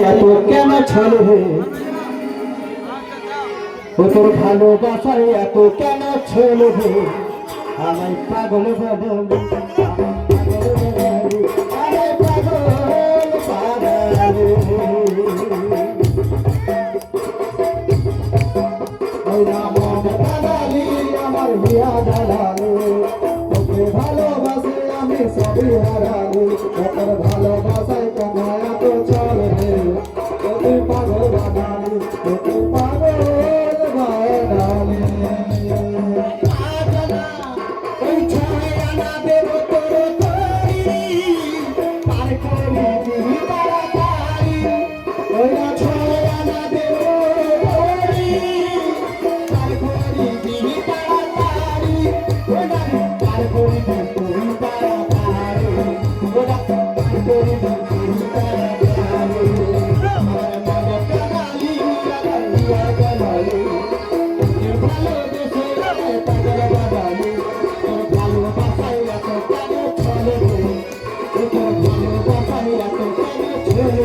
এত কেন ছলে ও তোর ভালোবাসায় এত কেন ছলে আমায় পাগল বানালি আরে পাগল বানালি ওই নাম বানালি আমার হিয়া দালালি তোকে ভালোবাসে আমি সবই হারালি তোর ভালোবাসায় কেন এত ছলে তোকে পাগল বানালি তোকে পাগল বানালি ওই ছায়া না দেব তোর তরি পার করে দিবি তাড়াতাড়ি ওই না ছায়া না দেব তরি পার করে দিবি তাড়াতাড়ি ওই না পার করে দিবি তাড়াতাড়ি ওই না পার করে দিবি তাড়াতাড়ি আমার মনে কানালি কানালিয়া কানালি তোকে ভালোবেসে আমায় পাগল বানালি তোর ভালোবাসায় এত কেন ছলে তোর ভালোবাসায় এত কেন ছলে